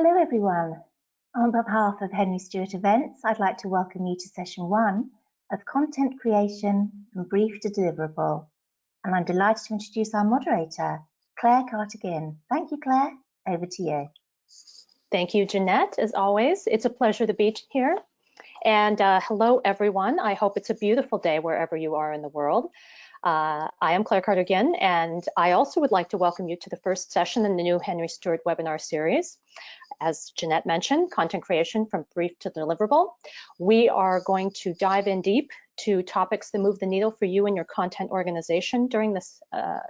Hello everyone. On behalf of Henry Stewart Events, I'd like to welcome you to session 1 of Content Creation from Brief to Deliverable. And I'm delighted to introduce our moderator, Clair Carter-Ginn. Thank you, Claire. Over to you. Thank you, Jeanette. As always, it's a pleasure to be here. And hello, everyone. I hope it's a beautiful day wherever you are in the world. I am Clair Carter-Ginn, and I also would like to welcome you to the first session in the new Henry Stewart webinar series. As Jeanette mentioned, content creation from brief to deliverable. We are going to dive in deep to topics that move the needle for you and your content organization during this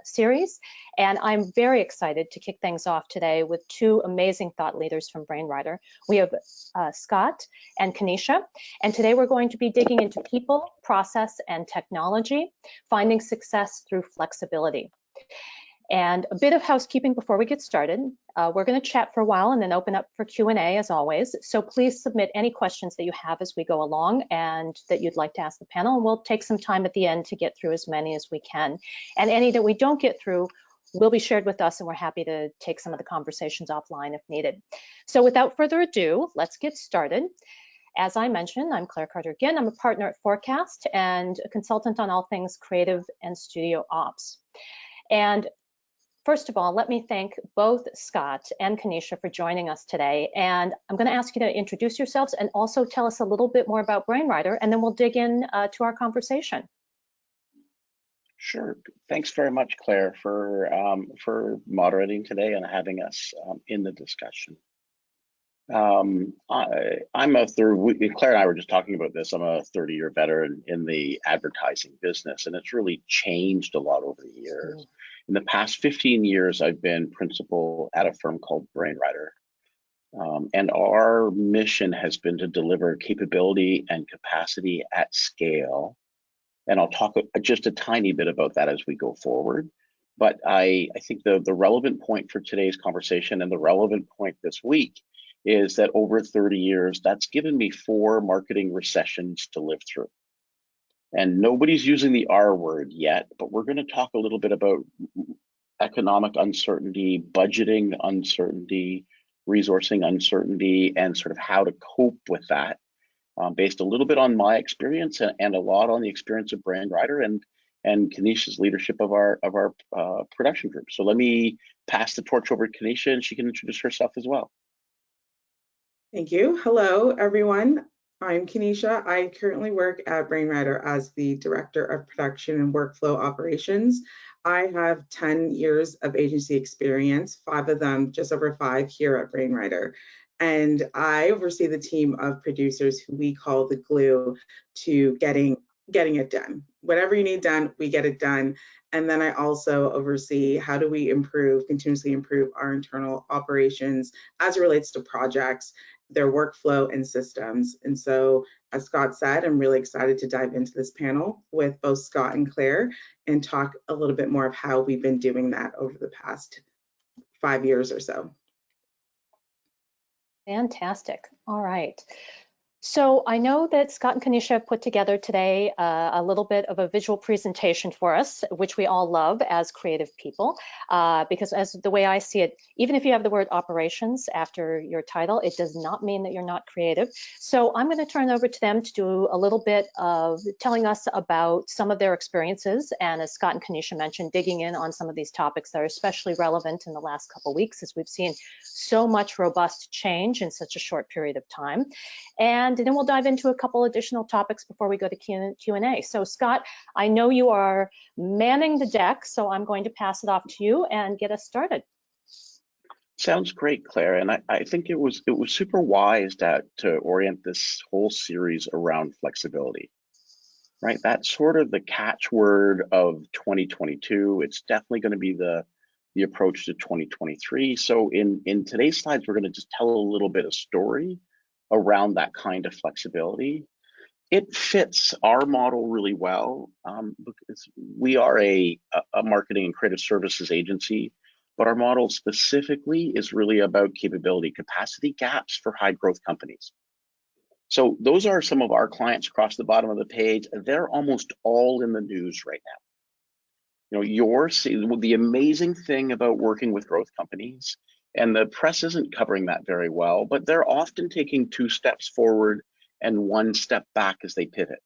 series. And I'm very excited to kick things off today with two amazing thought leaders from Brainrider. We have Scott and Kaneesha, and today we're going to be digging into people, process, and technology, finding success through flexibility. And a bit of housekeeping before we get started. We're going to chat for a while and then open up for Q&A as always. So please submit any questions that you have as we go along and that you'd like to ask the panel. And we'll take some time at the end to get through as many as we can. And any that we don't get through will be shared with us, and we're happy to take some of the conversations offline if needed. So without further ado, let's get started. As I mentioned, I'm Clair Carter-Ginn. I'm a partner at Forecast and a consultant on all things creative and studio ops. And first of all, let me thank both Scott and Kaneesha for joining us today. And I'm going to ask you to introduce yourselves and also tell us a little bit more about Brainrider, and then we'll dig in to our conversation. Sure. Thanks very much, Claire, for moderating today and having us in the discussion. I'm a Claire and I were just talking about this. I'm a 30-year veteran in the advertising business, and it's really changed a lot over the years. In the past 15 years, I've been principal at a firm called Brainrider. And our mission has been to deliver capability and capacity at scale. And I'll talk just a tiny bit about that as we go forward. But I think the relevant point for today's conversation and the relevant point this week is that over 30 years, that's given me 4 marketing recessions to live through. And nobody's using the R word yet, but we're going to talk a little bit about economic uncertainty, budgeting uncertainty, resourcing uncertainty, and sort of how to cope with that, based a little bit on my experience and a lot on the experience of Brainrider and Kaneesha's leadership of our production group. So let me pass the torch over to Kaneesha, and she can introduce herself as well. Thank you. Hello, everyone. I'm Kaneesha. I currently work at Brainrider as the Director of Production and Workflow Operations. I have 10 years of agency experience, 5 of them, just over 5 here at Brainrider. And I oversee the team of producers who we call the glue to getting it done. Whatever you need done, we get it done. And then I also oversee how do we continuously improve our internal operations as it relates to projects, their workflow and systems. And so, as Scott said, I'm really excited to dive into this panel with both Scott and Claire and talk a little bit more of how we've been doing that over the past 5 years or so. Fantastic. All right. So I know that Scott and Kaneesha put together today a little bit of a visual presentation for us, which we all love as creative people, because as the way I see it, even if you have the word operations after your title, it does not mean that you're not creative. So I'm going to turn it over to them to do a little bit of telling us about some of their experiences, and as Scott and Kaneesha mentioned, digging in on some of these topics that are especially relevant in the last couple of weeks, as we've seen so much robust change in such a short period of time. And then we'll dive into a couple additional topics before we go to Q&A. So Scott, I know you are manning the deck, so I'm going to pass it off to you and get us started. Sounds great, Claire. And I think it was super wise to orient this whole series around flexibility, right? That's sort of the catchword of 2022. It's definitely going to be the approach to 2023. So in today's slides, we're going to just tell a little bit of story around that kind of flexibility. It fits our model really well because we are a marketing and creative services agency, but our model specifically is really about capability capacity gaps for high growth companies. So those are some of our clients across the bottom of the page. They're almost all in the news right now. You know, the amazing thing about working with growth companies And the press isn't covering that very well, but they're often taking 2 steps forward and 1 step back as they pivot.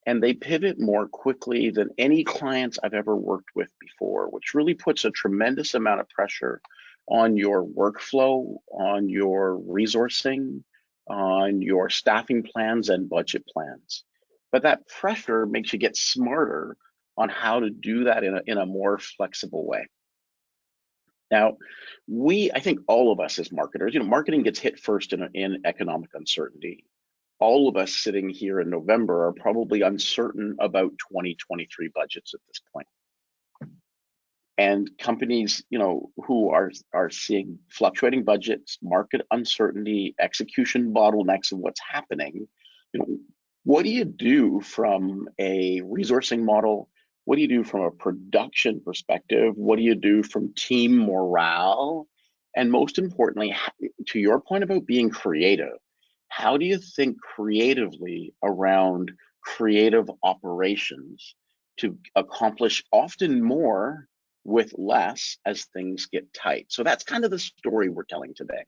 And they pivot more quickly than any clients I've ever worked with before, which really puts a tremendous amount of pressure on your workflow, on your resourcing, on your staffing plans and budget plans. But that pressure makes you get smarter on how to do that in a more flexible way. Now, I think all of us as marketers, marketing gets hit first in economic uncertainty. All of us sitting here in November are probably uncertain about 2023 budgets at this point. And companies, who are seeing fluctuating budgets, market uncertainty, execution bottlenecks of what's happening, what do you do from a resourcing model? What do you do from a production perspective? What do you do from team morale? And most importantly, to your point about being creative, how do you think creatively around creative operations to accomplish often more with less as things get tight? So that's kind of the story we're telling today.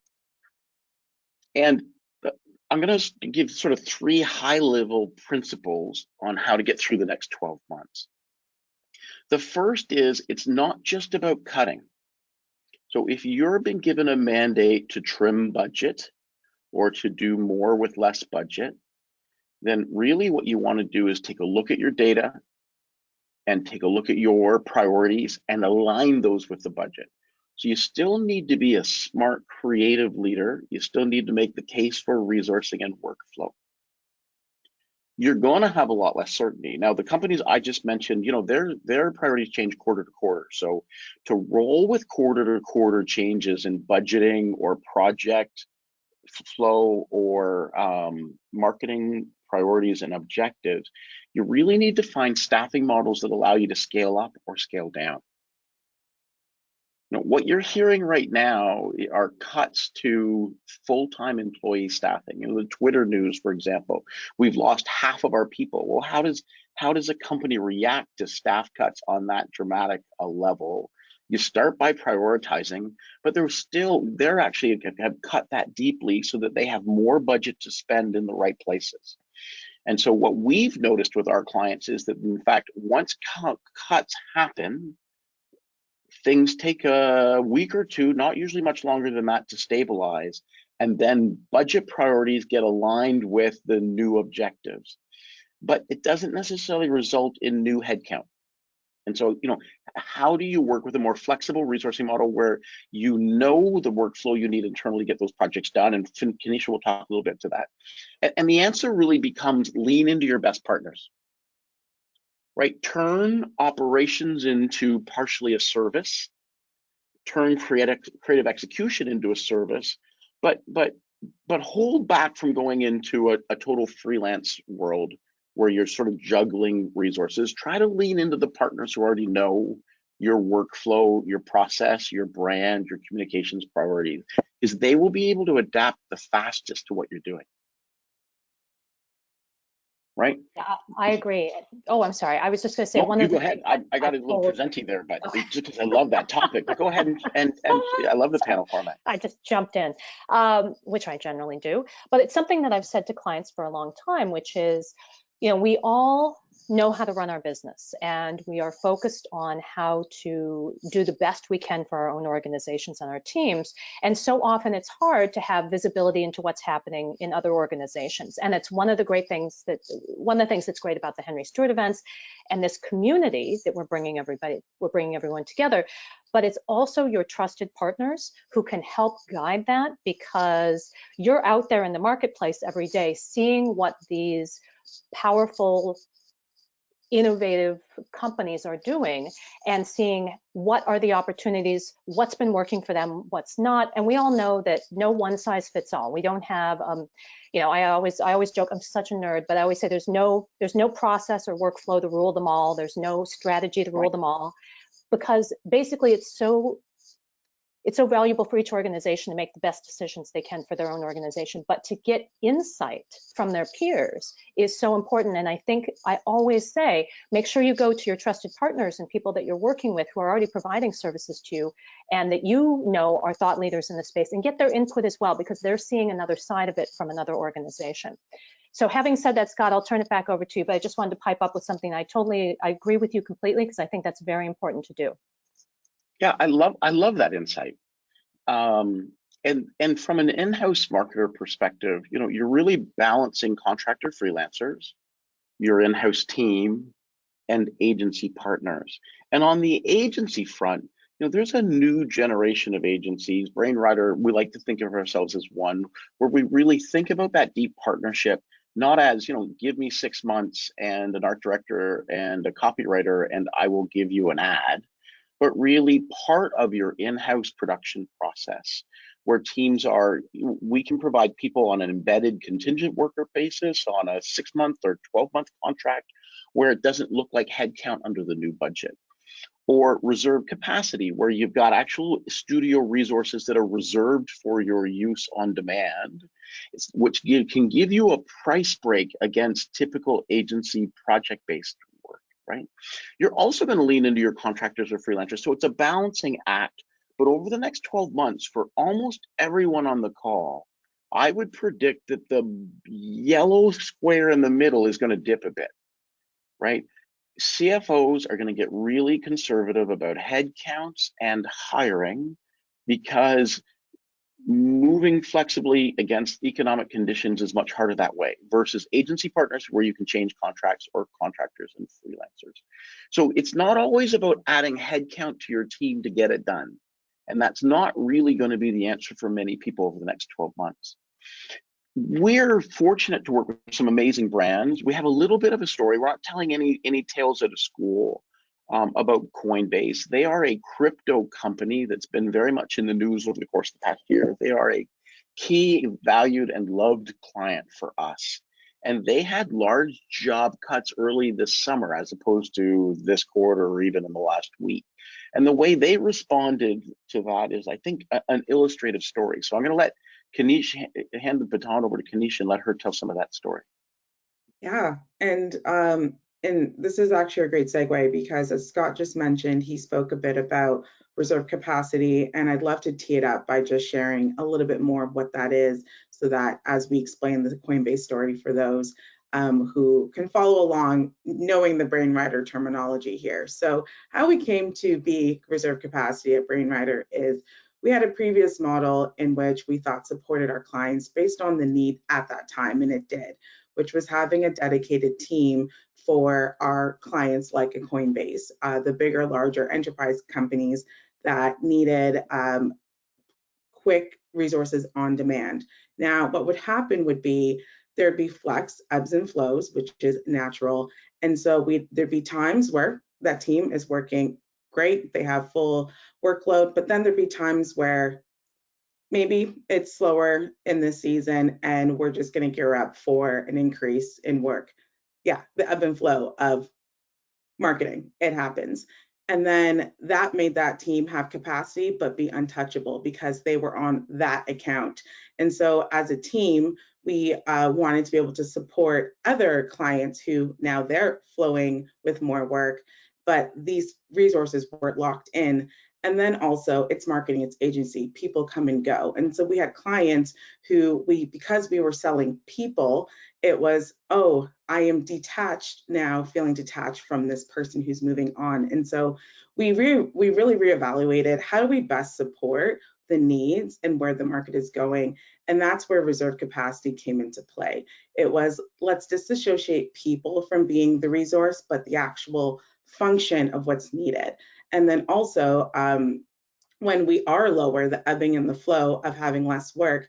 And I'm going to give sort of 3 high-level principles on how to get through the next 12 months. The first is it's not just about cutting. So if you're been given a mandate to trim budget or to do more with less budget, then really what you want to do is take a look at your data and take a look at your priorities and align those with the budget. So you still need to be a smart, creative leader. You still need to make the case for resourcing and workflow. You're going to have a lot less certainty. Now, the companies I just mentioned, their priorities change quarter to quarter. So to roll with quarter to quarter changes in budgeting or project flow or marketing priorities and objectives, you really need to find staffing models that allow you to scale up or scale down. What you're hearing right now are cuts to full-time employee staffing. The Twitter news, for example, we've lost half of our people. Well, how does a company react to staff cuts on that dramatic a level? You start by prioritizing, but they're actually have cut that deeply so that they have more budget to spend in the right places. And so what we've noticed with our clients is that, in fact, once cuts happen, things take a week or 2, not usually much longer than that, to stabilize, and then budget priorities get aligned with the new objectives. But it doesn't necessarily result in new headcount. And so, how do you work with a more flexible resourcing model where the workflow you need internally to get those projects done? And Kaneesha will talk a little bit to that. And the answer really becomes lean into your best partners. Right? Turn operations into partially a service, turn creative execution into a service, but hold back from going into a total freelance world where you're sort of juggling resources. Try to lean into the partners who already know your workflow, your process, your brand, your communications priorities, because they will be able to adapt the fastest to what you're doing. Right? Yeah, I agree. Oh, I'm sorry. I was just going to say one of the. Go ahead. I got a little presenty there, but just because I love that topic. But go ahead and I love the panel format. I just jumped in, which I generally do. But it's something that I've said to clients for a long time, which is, we all know how to run our business, and we are focused on how to do the best we can for our own organizations and our teams. And so often it's hard to have visibility into what's happening in other organizations. And it's one of the things that's great about the Henry Stewart events and this community that we're bringing everyone together. But it's also your trusted partners who can help guide that, because you're out there in the marketplace every day seeing what these powerful, innovative companies are doing and seeing what are the opportunities, what's been working for them, what's not. And we all know that no one size fits all. We don't have, I always joke, I'm such a nerd, but I always say there's no process or workflow to rule them all. There's no strategy to rule them all, because basically it's it's so valuable for each organization to make the best decisions they can for their own organization, but to get insight from their peers is so important. And I think I always say, make sure you go to your trusted partners and people that you're working with who are already providing services to you and that you know are thought leaders in the space, and get their input as well, because they're seeing another side of it from another organization. So having said that, Scott, I'll turn it back over to you, but I just wanted to pipe up with something. I agree with you completely, because I think that's very important to do. Yeah, I love that insight. And from an in-house marketer perspective, you know, you're really balancing contractor freelancers, your in-house team, and agency partners. And on the agency front, you know, there's a new generation of agencies. Brainrider, we like to think of ourselves as one, where we really think about that deep partnership, not as, you know, give me 6 months and an art director and a copywriter and I will give you an ad, but really part of your in-house production process, where teams are, we can provide people on an embedded contingent worker basis on a 6-month or 12-month contract, where it doesn't look like headcount under the new budget. Or reserve capacity, where you've got actual studio resources that are reserved for your use on demand, which can give you a price break against typical agency project-based work, right? You're also going to lean into your contractors or freelancers. So it's a balancing act. But over the next 12 months, for almost everyone on the call, I would predict that the yellow square in the middle is going to dip a bit, right? CFOs are going to get really conservative about headcounts and hiring, because moving flexibly against economic conditions is much harder that way, versus agency partners where you can change contracts, or contractors and freelancers. So it's not always about adding headcount to your team to get it done. And that's not really going to be the answer for many people over the next 12 months. We're fortunate to work with some amazing brands. We have a little bit of a story. We're not telling any tales out of school about Coinbase. They are a crypto company that's been very much in the news over the course of the past year. They are a key, valued, and loved client for us. And they had large job cuts early this summer, as opposed to this quarter or even in the last week. And the way they responded to that is, I think, an illustrative story. So I'm going to let Kaneesha, hand the baton over to Kaneesha and let her tell some of that story. Yeah, and this is actually a great segue, because as Scott just mentioned, he spoke a bit about reserve capacity, and I'd love to tee it up by just sharing a little bit more of what that is, so that as we explain the Coinbase story for those who can follow along, knowing the Brainrider terminology here. So how we came to be reserve capacity at Brainrider is, we had a previous model in which we thought supported our clients based on the need at that time, and it did, which was having a dedicated team for our clients like a Coinbase, the bigger, larger enterprise companies that needed quick resources on demand. Now, what would happen would be, there'd be flex, ebbs and flows, which is natural. And so there'd be times where that team is working great, they have full workload, but then there'd be times where maybe it's slower in this season and we're just going to gear up for an increase in work. Yeah, the ebb and flow of marketing, it happens. And then that made that team have capacity but be untouchable, because they were on that account. And so as a team, we wanted to be able to support other clients who now they're flowing with more work, but these resources weren't locked in. And then also it's marketing, it's agency, people come and go. And so we had clients who because we were selling people, it was, oh, I am detached now, feeling detached from this person who's moving on. And so we really reevaluated, how do we best support the needs and where the market is going? And that's where reserve capacity came into play. It was, let's disassociate people from being the resource, but the actual function of what's needed. And then also, when we are lower, the ebbing and the flow of having less work,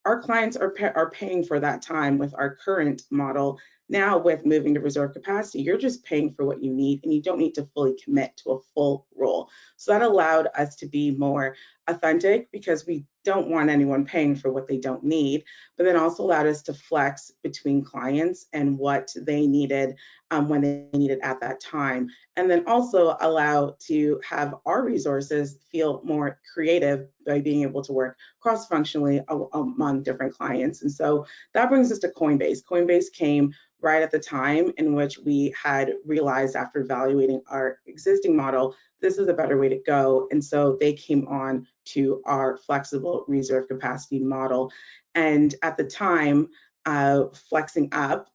our clients are paying for that time with our current model Now with moving to reserve capacity, you're just paying for what you need and you don't need to fully commit to a full role. So that allowed us to be more authentic because we don't want anyone paying for what they don't need, but then also allowed us to flex between clients and what they needed when they needed at that time. And then also allow to have our resources feel more creative by being able to work cross-functionally among different clients. And so that brings us to Coinbase. Coinbase came right at the time in which we had realized after evaluating our existing model, this is a better way to go. And so they came on to our flexible reserve capacity model. And at the time, flexing up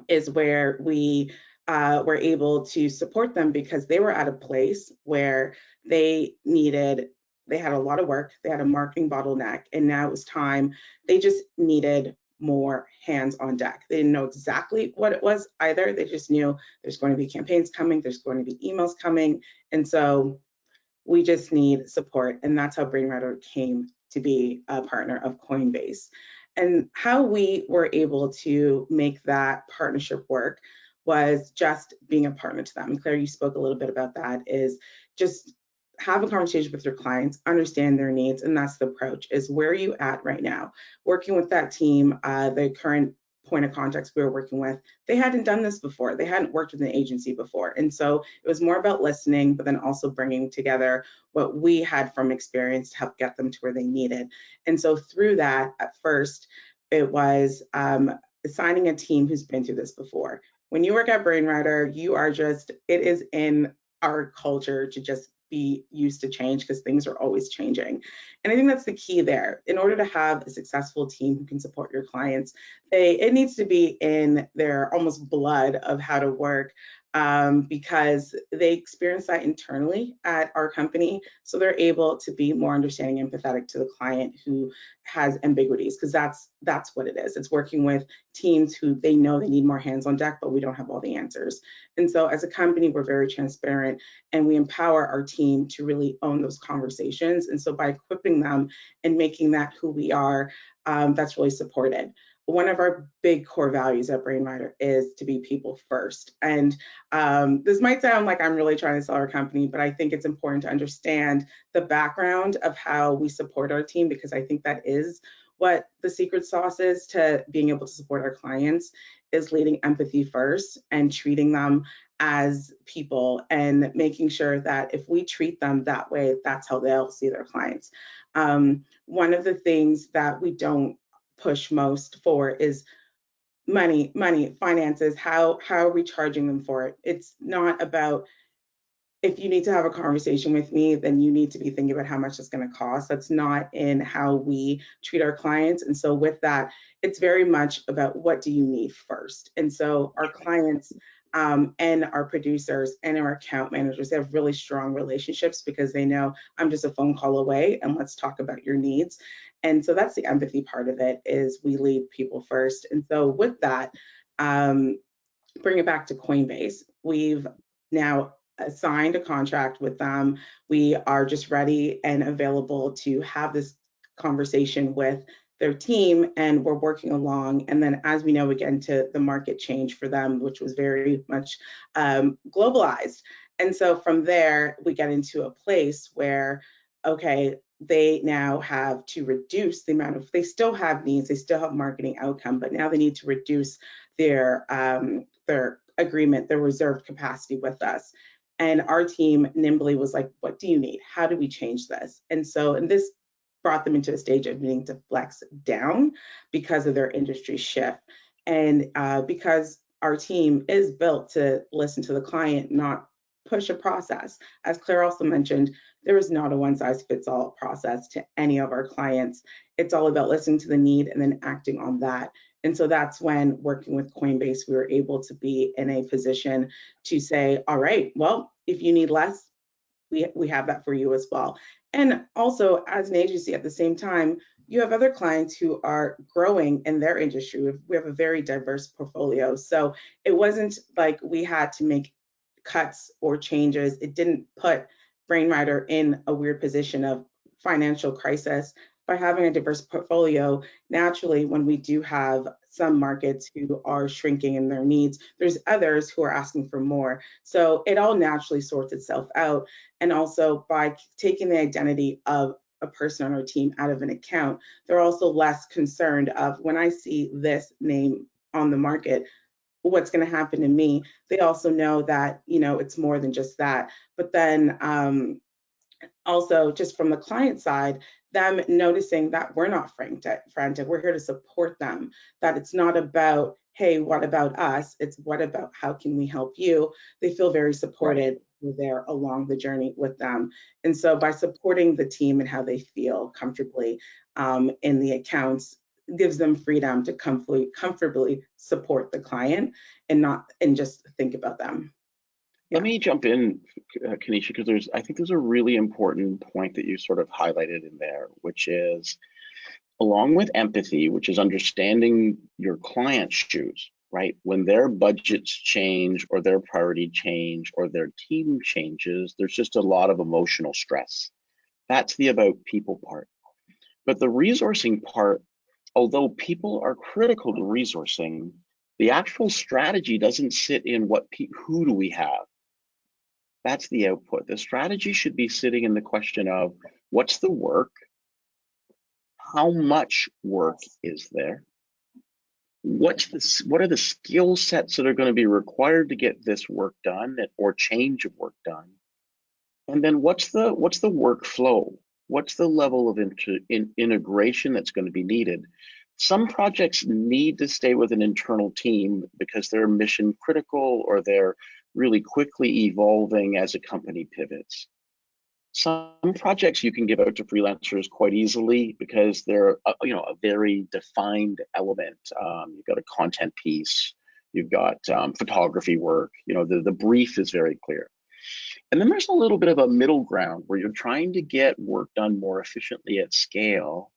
is where we were able to support them because they were at a place where they had a lot of work, they had a marketing bottleneck, and now it was time, they just needed more hands on deck. They didn't know exactly what it was either. They just knew there's going to be campaigns coming, there's going to be emails coming. And so we just need support. And that's how Brainrider came to be a partner of Coinbase. And how we were able to make that partnership work was just being a partner to them. Claire, you spoke a little bit about that, is just have a conversation with your clients, understand their needs, and that's the approach, is where are you at right now? Working with that team, the current point of contacts we were working with, they hadn't done this before. They hadn't worked with an agency before. And so it was more about listening, but then also bringing together what we had from experience to help get them to where they needed. And so through that, at first, it was assigning a team who's been through this before. When you work at Brainrider, you are just, it is in our culture to just be used to change because things are always changing. And I think that's the key there. In order to have a successful team who can support your clients, it needs to be in their almost blood of how to work, because they experience that internally at our company. So they're able to be more understanding and empathetic to the client who has ambiguities, because that's what it is. It's working with teams who they know they need more hands on deck, but we don't have all the answers. And so as a company, we're very transparent and we empower our team to really own those conversations. And so by equipping them and making that who we are, that's really supported. One of our big core values at Brainrider is to be people first. And this might sound like I'm really trying to sell our company, but I think it's important to understand the background of how we support our team, because I think that is what the secret sauce is to being able to support our clients, is leading empathy first and treating them as people and making sure that if we treat them that way, that's how they'll see their clients. One of the things that we don't push most for is money, finances. How are we charging them for it? It's not about, if you need to have a conversation with me, then you need to be thinking about how much it's going to cost. That's not in how we treat our clients. And so with that, it's very much about what do you need first. And so our clients and our producers and our account managers, they have really strong relationships because they know I'm just a phone call away and let's talk about your needs. And so that's the empathy part of it, is we lead people first. And so with that, bring it back to Coinbase. We've now signed a contract with them. We are just ready and available to have this conversation with their team, and we're working along. And then as we know, we get into the market change for them, which was very much globalized. And so from there, we get into a place where, okay, they now have to reduce the amount of, they still have needs, they still have marketing outcome, but now they need to reduce their agreement, their reserved capacity with us. And our team nimbly was like, what do you need? How do we change this? And this brought them into a stage of needing to flex down because of their industry shift. And because our team is built to listen to the client, not push a process. As Claire also mentioned, there is not a one-size-fits-all process to any of our clients. It's all about listening to the need and then acting on that. And so that's when, working with Coinbase, we were able to be in a position to say, all right, well, if you need less, we have that for you as well. And also, as an agency at the same time, you have other clients who are growing in their industry. We have a very diverse portfolio. So it wasn't like we had to make cuts or changes. It didn't put Brainrider in a weird position of financial crisis. by having a diverse portfolio, naturally, when we do have some markets who are shrinking in their needs, there's others who are asking for more. So it all naturally sorts itself out. And also by taking the identity of a person on our team out of an account, they're also less concerned of, when I see this name on the market, what's going to happen to me. They also know that, you know, it's more than just that. But then also just from the client side, them noticing that we're not frantic, we're here to support them, that it's not about, hey, what about us? It's what about how can we help you? They feel very supported. We're there along the journey with them. And so by supporting the team and how they feel comfortably in the accounts, gives them freedom to comfortably support the client and just think about them. Let me jump in, Kaneesha, because I think there's a really important point that you sort of highlighted in there, which is, along with empathy, which is understanding your client's shoes, right? When their budgets change or their priority change or their team changes, there's just a lot of emotional stress. That's the about people part. But the resourcing part, although people are critical to resourcing, the actual strategy doesn't sit in who do we have. That's the output. The strategy should be sitting in the question of, what's the work? How much work is there? What are the skill sets that are going to be required to get this work done or change of work done? And then what's the workflow? What's the level of integration that's going to be needed? Some projects need to stay with an internal team because they're mission critical or they're really quickly evolving as a company pivots. Some projects you can give out to freelancers quite easily because they're a very defined element. You've got a content piece, you've got photography work. The brief is very clear. And then there's a little bit of a middle ground where you're trying to get work done more efficiently at scale,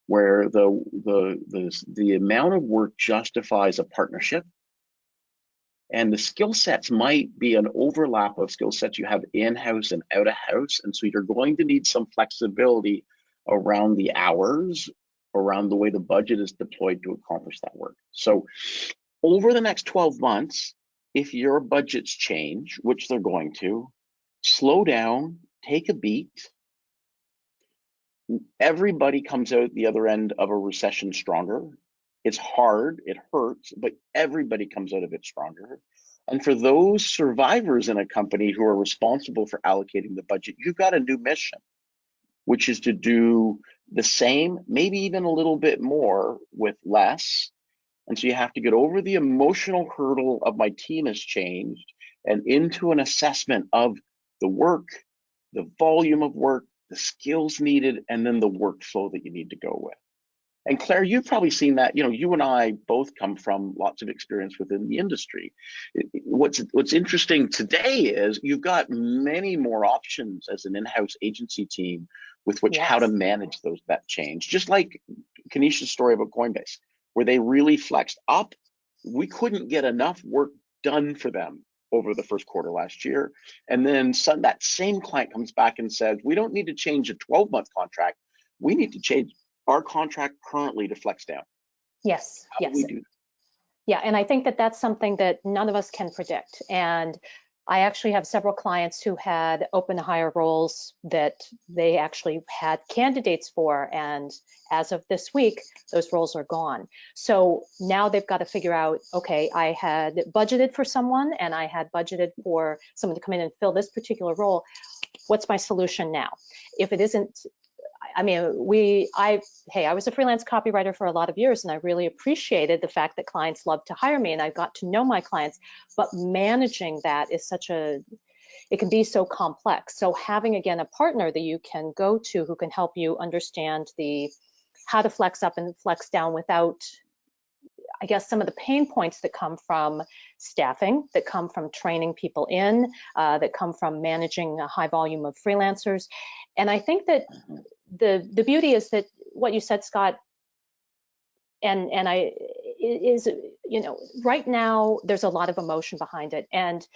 where the amount of work justifies a partnership. And the skill sets might be an overlap of skill sets you have in-house and out-of-house. And so you're going to need some flexibility around the hours, around the way the budget is deployed to accomplish that work. So over the next 12 months, if your budgets change, which they're going to, slow down, take a beat. Everybody comes out the other end of a recession stronger. It's hard, it hurts, but everybody comes out of it stronger. And for those survivors in a company who are responsible for allocating the budget, you've got a new mission, which is to do the same, maybe even a little bit more with less. And so you have to get over the emotional hurdle of my team has changed and into an assessment of the work, the volume of work, the skills needed, and then the workflow that you need to go with. And Claire, you've probably seen that. You and I both come from lots of experience within the industry. What's interesting today is you've got many more options as an in-house agency team with which how to manage that change. Just like Kaneesha's story about Coinbase, where they really flexed up. We couldn't get enough work done for them over the first quarter last year. And then that same client comes back and says, we don't need to change a 12-month contract. We need to change our contract currently to flex down. Yes, How do we do that? Yeah, and I think that that's something that none of us can predict. And I actually have several clients who had open hire roles that they actually had candidates for, and as of this week, those roles are gone. So now they've got to figure out, okay, I had budgeted for someone and I had budgeted for someone to come in and fill this particular role. What's my solution now? If it isn't, I mean, I was a freelance copywriter for a lot of years, and I really appreciated the fact that clients love to hire me, and I got to know my clients, but managing that is it can be so complex. So having, again, a partner that you can go to who can help you understand how to flex up and flex down without, I guess, some of the pain points that come from staffing, that come from training people in, that come from managing a high volume of freelancers. And I think that the beauty is that what you said, Scott, and right now there's a lot of emotion behind it. And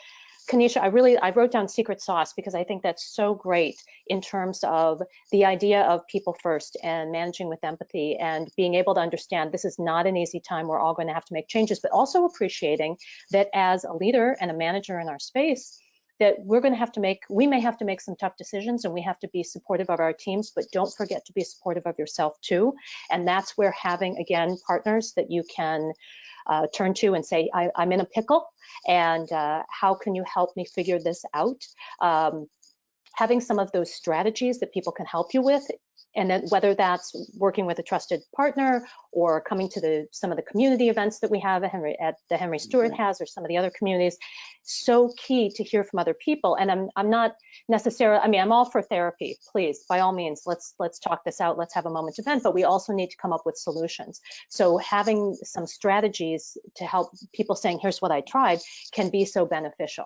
Kaneesha, I wrote down secret sauce because I think that's so great in terms of the idea of people first and managing with empathy and being able to understand this is not an easy time. We're all going to have to make changes, but also appreciating that as a leader and a manager in our space, that we may have to make some tough decisions, and we have to be supportive of our teams, but don't forget to be supportive of yourself too. And that's where having, again, partners that you can turn to and say, I'm in a pickle, and how can you help me figure this out? Having some of those strategies that people can help you with, and then whether that's working with a trusted partner or coming to some of the community events that we have at the Henry Stewart has, or some of the other communities, so key to hear from other people. And I'm not necessarily, I mean, I'm all for therapy, please, by all means, let's talk this out, let's have a moment to vent, but we also need to come up with solutions. So having some strategies to help people saying, here's what I tried, can be so beneficial.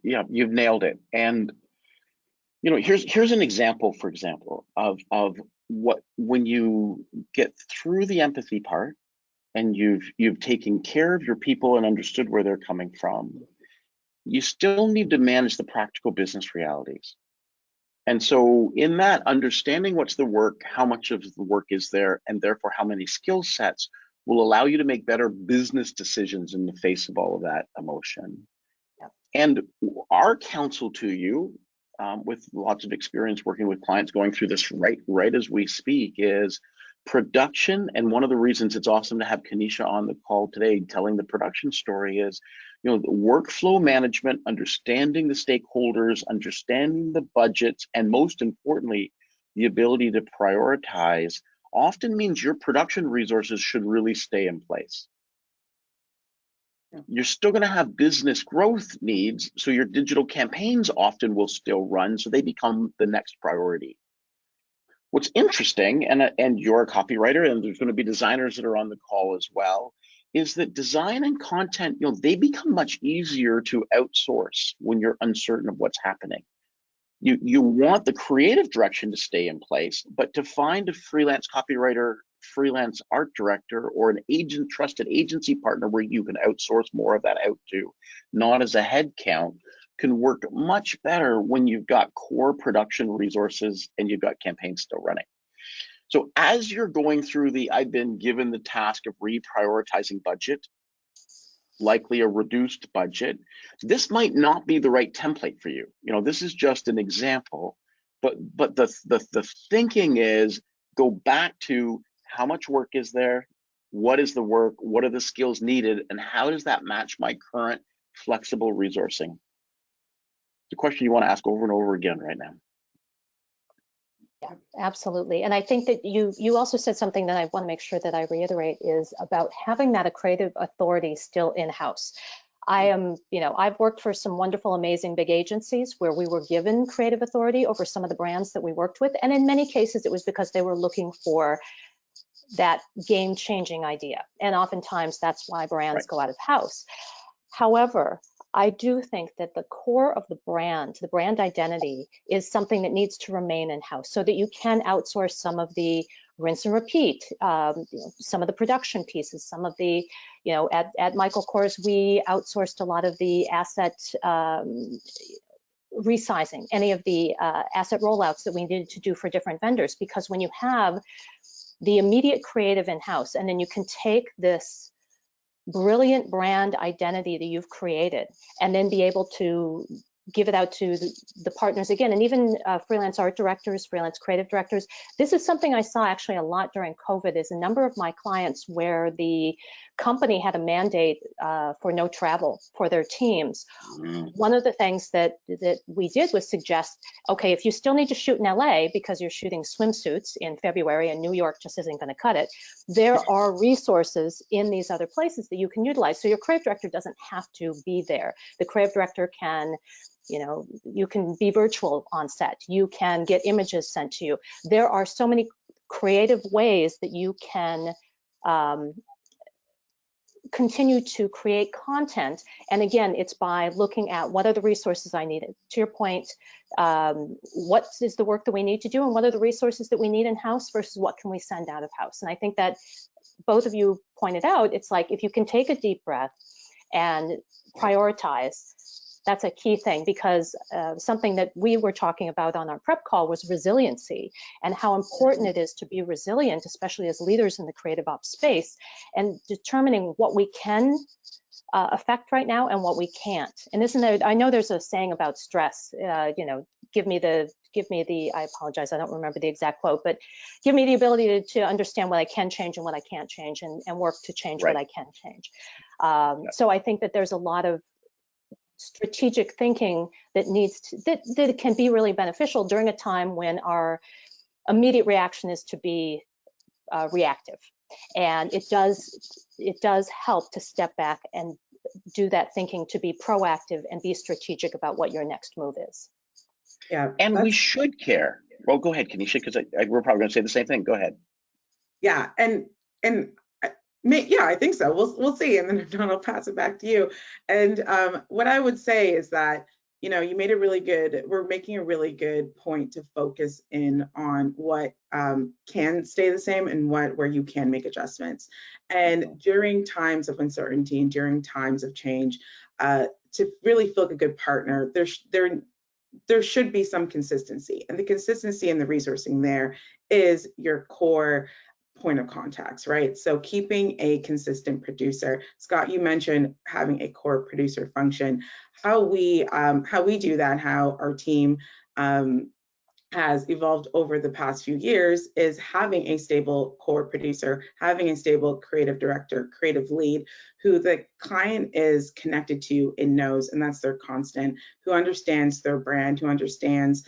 Yeah, you've nailed it. And you know, here's an example, for example, of what, when you get through the empathy part and you've taken care of your people and understood where they're coming from, you still need to manage the practical business realities. And so in that, understanding what's the work, how much of the work is there, and therefore how many skill sets will allow you to make better business decisions in the face of all of that emotion. Yep. And our counsel to you, with lots of experience working with clients going through this right as we speak, is production. And one of the reasons it's awesome to have Kaneesha on the call today telling the production story is, you know, the workflow management, understanding the stakeholders, understanding the budgets, and most importantly, the ability to prioritize often means your production resources should really stay in place. You're still going to have business growth needs, so your digital campaigns often will still run, so they become the next priority. What's interesting, and you're a copywriter, and there's going to be designers that are on the call as well, is that design and content, you know, they become much easier to outsource when you're uncertain of what's happening. You want the creative direction to stay in place, but to find a freelance copywriter, freelance art director, or an trusted agency partner where you can outsource more of that out to, not as a head count, can work much better when you've got core production resources and you've got campaigns still running. So as you're going through I've been given the task of reprioritizing budget, likely a reduced budget, this might not be the right template for you. You know, this is just an example, but the thinking is, go back to how much work is there, what is the work, what are the skills needed, and how does that match my current flexible resourcing? The question you want to ask over and over again right now. Yeah, absolutely. And I think that you also said something that I want to make sure that I reiterate, is about having that creative authority still in-house. I've worked for some wonderful, amazing big agencies where we were given creative authority over some of the brands that we worked with. And in many cases, it was because they were looking for that game-changing idea. And oftentimes that's why brands go out of house. However, I do think that the core of the brand identity, is something that needs to remain in-house, so that you can outsource some of the rinse and repeat, some of the production pieces, some of the, at Michael Kors, we outsourced a lot of the asset resizing, any of the asset rollouts that we needed to do for different vendors, because when you have the immediate creative in-house, and then you can take this brilliant brand identity that you've created and then be able to give it out to the partners again, and even freelance art directors, freelance creative directors. This is something I saw actually a lot during COVID, is a number of my clients where the company had a mandate for no travel for their teams. One of the things that we did was suggest, okay, if you still need to shoot in LA because you're shooting swimsuits in February and New York just isn't going to cut it, there are resources in these other places that you can utilize. So your creative director doesn't have to be there. The creative director can, you can be virtual on set. You can get images sent to you. There are so many creative ways that you can continue to create content. And again, it's by looking at what are the resources I needed. To your point, what is the work that we need to do, and what are the resources that we need in-house versus what can we send out of house? And I think that both of you pointed out, it's like, if you can take a deep breath and prioritize. That's a key thing, because something that we were talking about on our prep call was resiliency, and how important it is to be resilient, especially as leaders in the creative ops space, and determining what we can affect right now and what we can't. And isn't there, I know there's a saying about stress, you know, give me the, I apologize, I don't remember the exact quote, but give me the ability to understand what I can change and what I can't change, and work to change what I can change. So I think that there's a lot of strategic thinking that needs to, that can be really beneficial during a time when our immediate reaction is to be reactive. And it does help to step back and do that thinking, to be proactive and be strategic about what your next move is. Yeah, and we should care. Well, go ahead, Kaneesha, because we're probably going to say the same thing. Go ahead. Yeah, and yeah, I think so. We'll see, and then if not, I'll pass it back to you. And what I would say is that, you know, you made a really good, we're making a really good point to focus in on what can stay the same and where you can make adjustments. And during times of uncertainty and during times of change, to really feel like a good partner, there should be some consistency. And the consistency and the resourcing there is your core point of contacts, right? So keeping a consistent producer. Scott, you mentioned having a core producer function. How we do that, how our team has evolved over the past few years, is having a stable core producer, having a stable creative director, creative lead, who the client is connected to and knows, and that's their constant, who understands their brand, who understands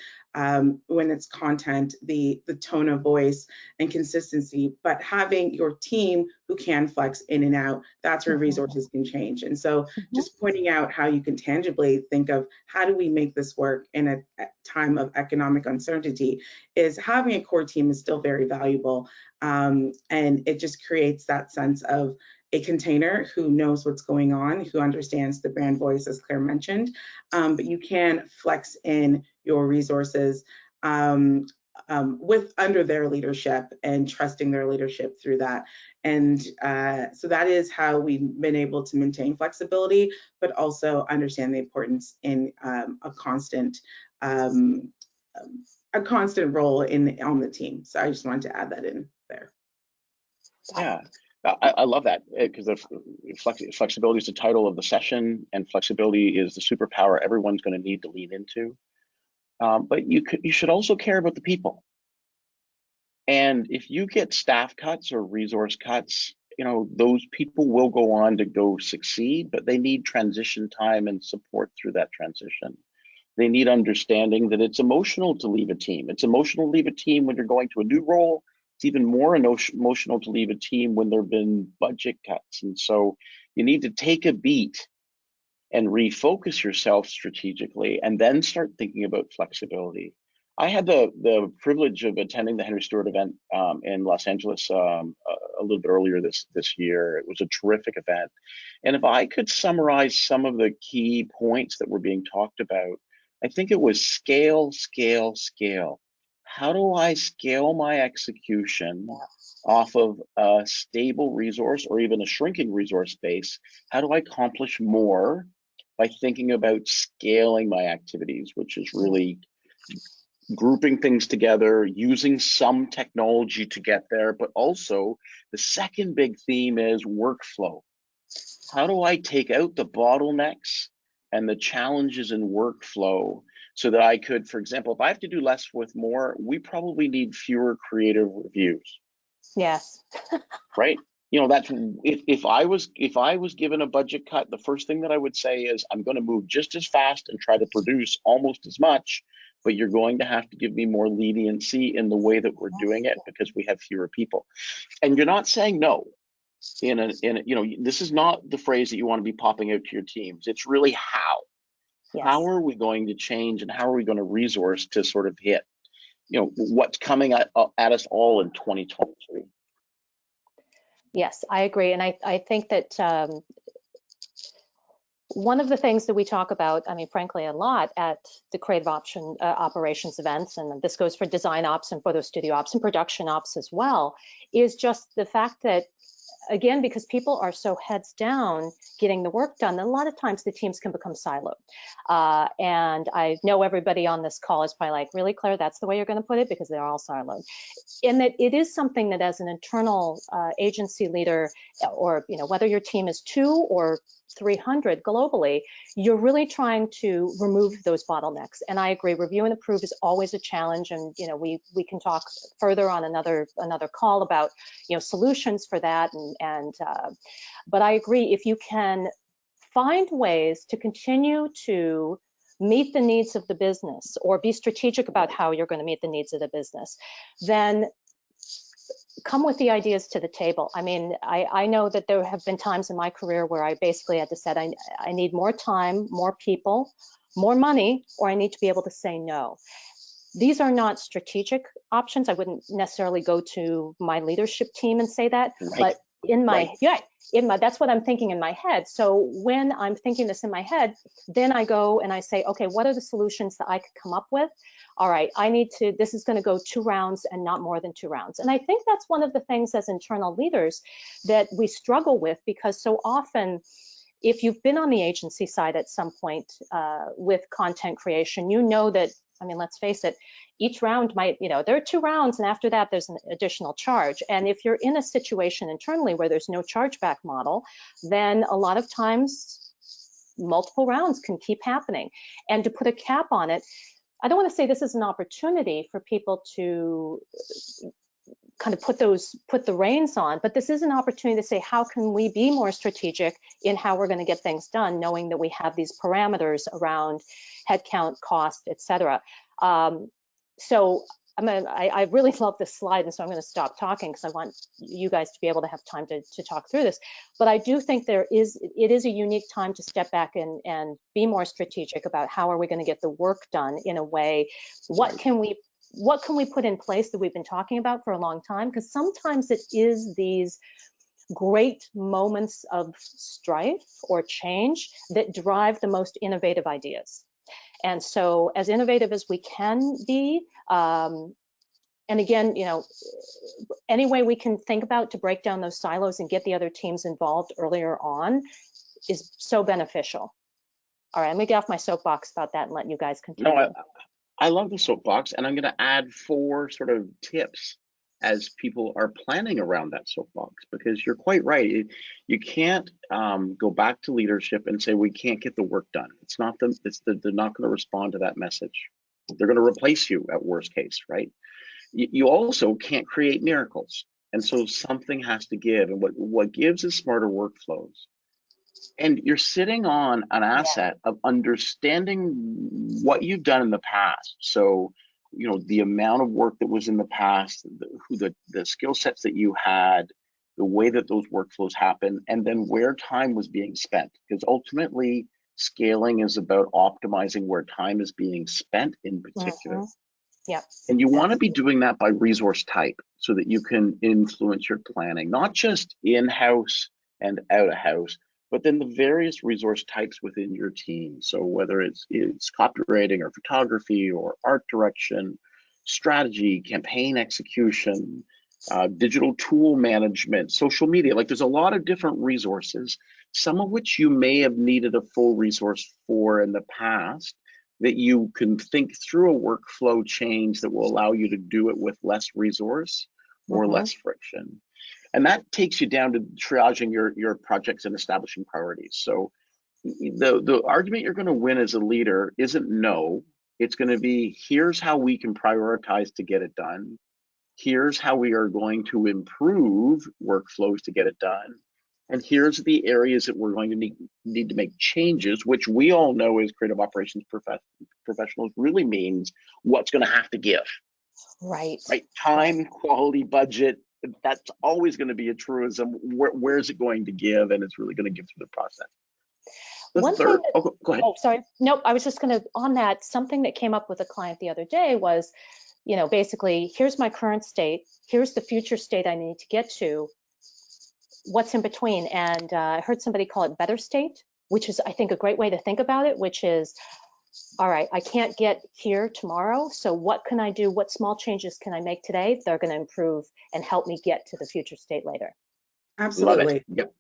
when it's content, the tone of voice and consistency, but having your team who can flex in and out, that's where resources can change. And so just pointing out how you can tangibly think of how do we make this work in a time of economic uncertainty, is having a core team is still very valuable. And it just creates that sense of a container who knows what's going on, who understands the brand voice, as Claire mentioned, but you can flex in your resources with under their leadership and trusting their leadership through that. And so that is how we've been able to maintain flexibility, but also understand the importance in a constant role on the team. So I just wanted to add that in there. Yeah, I love that, because flexibility is the title of the session, and flexibility is the superpower everyone's going to need to lean into. But you should also care about the people. And if you get staff cuts or resource cuts, you know, those people will go on to go succeed, but they need transition time and support through that transition. They need understanding that it's emotional to leave a team. It's emotional to leave a team when you're going to a new role. It's even more emotional to leave a team when there have been budget cuts. And so you need to take a beat and refocus yourself strategically, and then start thinking about flexibility. I had the privilege of attending the Henry Stewart event in Los Angeles a little bit earlier this year. It was a terrific event. And if I could summarize some of the key points that were being talked about, I think it was scale, scale, scale. How do I scale my execution off of a stable resource or even a shrinking resource base? How do I accomplish more by thinking about scaling my activities, which is really grouping things together, using some technology to get there, but also the second big theme is workflow. How do I take out the bottlenecks and the challenges in workflow so that I could, for example, if I have to do less with more, we probably need fewer creative reviews. Yes. Right? You know, that's if I was given a budget cut, the first thing that I would say is I'm going to move just as fast and try to produce almost as much, but you're going to have to give me more leniency in the way that we're doing it because we have fewer people. And you're not saying no. You know, this is not the phrase that you want to be popping out to your teams. It's really how. Yes. How are we going to change, and how are we going to resource to sort of hit, you know, what's coming at us all in 2023? Yes, I agree. And I think that one of the things that we talk about, I mean, frankly, a lot at the creative operations events, and this goes for design ops and photo studio ops and production ops as well, is just the fact that again, because people are so heads down getting the work done, a lot of times the teams can become siloed. And I know everybody on this call is probably like, really, Claire, that's the way you're going to put it? Because they're all siloed. And that it is something that as an internal agency leader, or whether your team is 2 or 300 globally, you're really trying to remove those bottlenecks. And I agree, review and approve is always a challenge. And we can talk further on another call about solutions for that. But I agree, if you can find ways to continue to meet the needs of the business, or be strategic about how you're going to meet the needs of the business, then come with the ideas to the table. I mean, I know that there have been times in my career where I basically had to say, I need more time, more people, more money, or I need to be able to say no. These are not strategic options. I wouldn't necessarily go to my leadership team and say that, Right. but in my, that's what I'm thinking in my head. So when I'm thinking this in my head, then I go and I say, okay, what are the solutions that I could come up with? All right, this is going to go 2 rounds and not more than 2 rounds. And I think that's one of the things as internal leaders that we struggle with, because so often, if you've been on the agency side at some point with content creation, that, I mean, let's face it, each round might, there are 2 rounds, and after that, there's an additional charge. And if you're in a situation internally where there's no chargeback model, then a lot of times multiple rounds can keep happening. And to put a cap on it, I don't want to say this is an opportunity for people to kind of put the reins on, but this is an opportunity to say, how can we be more strategic in how we're going to get things done, knowing that we have these parameters around headcount, cost, et cetera. So I really love this slide, and so I'm going to stop talking because I want you guys to be able to have time to talk through this. But I do think it is a unique time to step back and be more strategic about how are we going to get the work done in a way. What can we put in place that we've been talking about for a long time? Because sometimes it is these great moments of strife or change that drive the most innovative ideas. And so as innovative as we can be, and again, any way we can think about to break down those silos and get the other teams involved earlier on is so beneficial. All right, I'm gonna get off my soapbox about that and let you guys continue. No, I love the soapbox, and I'm going to add 4 sort of tips as people are planning around that soapbox, because you're quite right. You can't go back to leadership and say we can't get the work done. It's not them. They're not going to respond to that message. They're going to replace you at worst case, right? You also can't create miracles, and so something has to give. And what gives is smarter workflows. And you're sitting on an asset of understanding what you've done in the past. So, the amount of work that was in the past, the skill sets that you had, the way that those workflows happen, and then where time was being spent. Because ultimately, scaling is about optimizing where time is being spent in particular. Yeah. And you want to be doing that by resource type so that you can influence your planning, not just in-house and out-of-house, but then the various resource types within your team. So whether it's copywriting or photography or art direction, strategy, campaign execution, digital tool management, social media, like there's a lot of different resources, some of which you may have needed a full resource for in the past, that you can think through a workflow change that will allow you to do it with less resource or less friction. And that takes you down to triaging your projects and establishing priorities. So the argument you're going to win as a leader isn't no, it's going to be, here's how we can prioritize to get it done. Here's how we are going to improve workflows to get it done. And here's the areas that we're going to need to make changes, which we all know as creative operations professionals really means what's going to have to give. Right. Time, quality, budget. That's always going to be a truism. Where's it going to give? And it's really going to give through the process. Go ahead. Oh, sorry. Nope. I was just going to, on that, something that came up with a client the other day was, basically, here's my current state. Here's the future state I need to get to. What's in between? And I heard somebody call it better state, which is, I think, a great way to think about it, which is, all right, I can't get here tomorrow, so what can I do? What small changes can I make today that are going to improve and help me get to the future state later? Love it. Absolutely. Yep.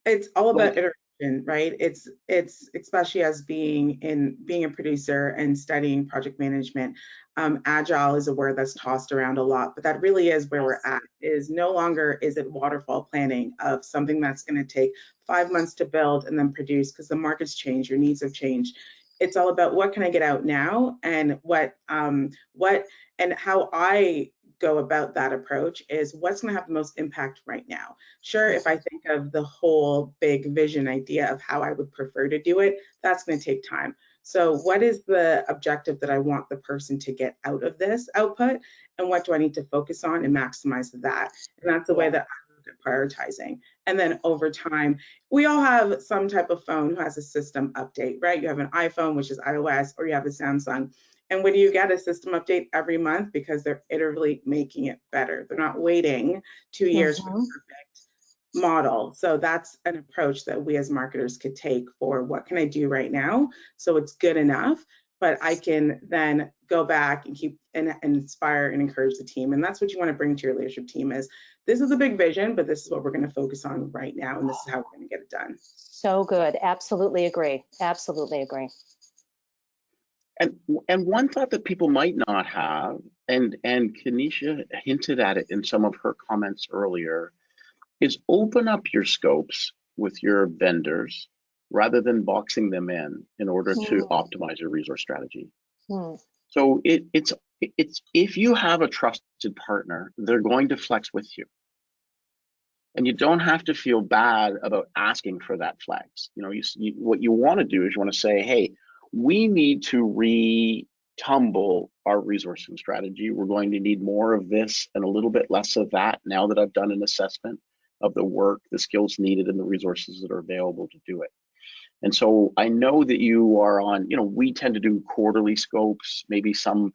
It's all Well, about iteration, right? It's especially as being a producer and studying project management. Agile is a word that's tossed around a lot, but that really is where we're at. Is no longer is it waterfall planning of something that's going to take 5 months to build and then produce because the market's changed, your needs have changed. It's all about what can I get out now, and what and how I go about that approach is what's going to have the most impact right now. Sure, if I think of the whole big vision idea of how I would prefer to do it, that's going to take time. So what is the objective that I want the person to get out of this output, and what do I need to focus on and maximize that? And that's the way that I look at prioritizing. And then over time, we all have some type of phone who has a system update, right? You have an iPhone, which is iOS, or you have a Samsung. And when you get a system update every month, because they're iteratively making it better, they're not waiting 2 years for the perfect model. So that's an approach that we as marketers could take for what can I do right now so it's good enough, but I can then go back and keep and inspire and encourage the team. And that's what you want to bring to your leadership team is this is a big vision, but this is what we're going to focus on right now, and this is how we're going to get it done. So good. Absolutely agree. Absolutely agree. And one thought that people might not have, and Kaneesha hinted at it in some of her comments earlier, is open up your scopes with your vendors rather than boxing them in order to optimize your resource strategy. So it's if you have a trusted partner, they're going to flex with you. And you don't have to feel bad about asking for that flex. You know, what you want to do is you want to say, hey, we need to retumble our resourcing strategy. We're going to need more of this and a little bit less of that now that I've done an assessment of the work, the skills needed, and the resources that are available to do it. And so I know that you are on, you know, we tend to do quarterly scopes. Maybe some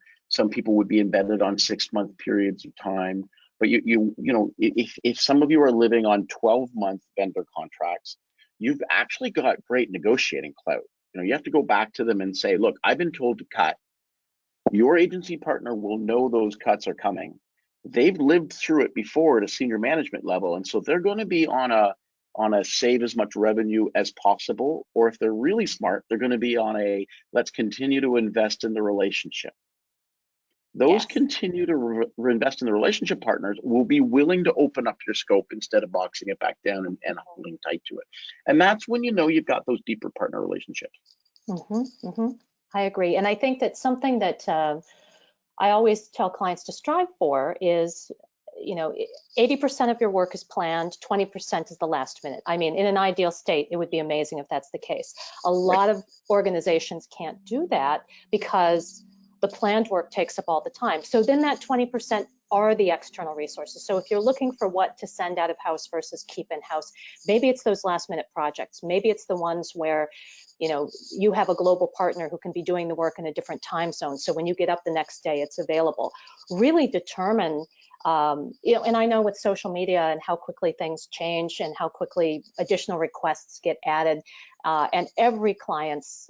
people would be embedded on 6-month periods of time. But you know, if some of you are living on 12-month vendor contracts, you've actually got great negotiating clout. You know, you have to go back to them and say, look, I've been told to cut. Your agency partner will know those cuts are coming. They've lived through it before at a senior management level, and so they're going to be on a save as much revenue as possible, or if they're really smart, they're going to be on a let's continue to invest in the relationship. Those continue to reinvest in the relationship partners will be willing to open up your scope instead of boxing it back down and holding tight to it. And that's when you know you've got those deeper partner relationships. I agree. And I think that something that I always tell clients to strive for is, you know, 80% of your work is planned, 20% is the last minute. I mean, in an ideal state, it would be amazing if that's the case. A lot of organizations can't do that because the planned work takes up all the time. So then that 20% are the external resources. So if you're looking for what to send out of house versus keep in house, maybe it's those last minute projects. Maybe it's the ones where, you know, you have a global partner who can be doing the work in a different time zone. So when you get up the next day, it's available. Really determine, you know, and I know with social media and how quickly things change and how quickly additional requests get added, and every client's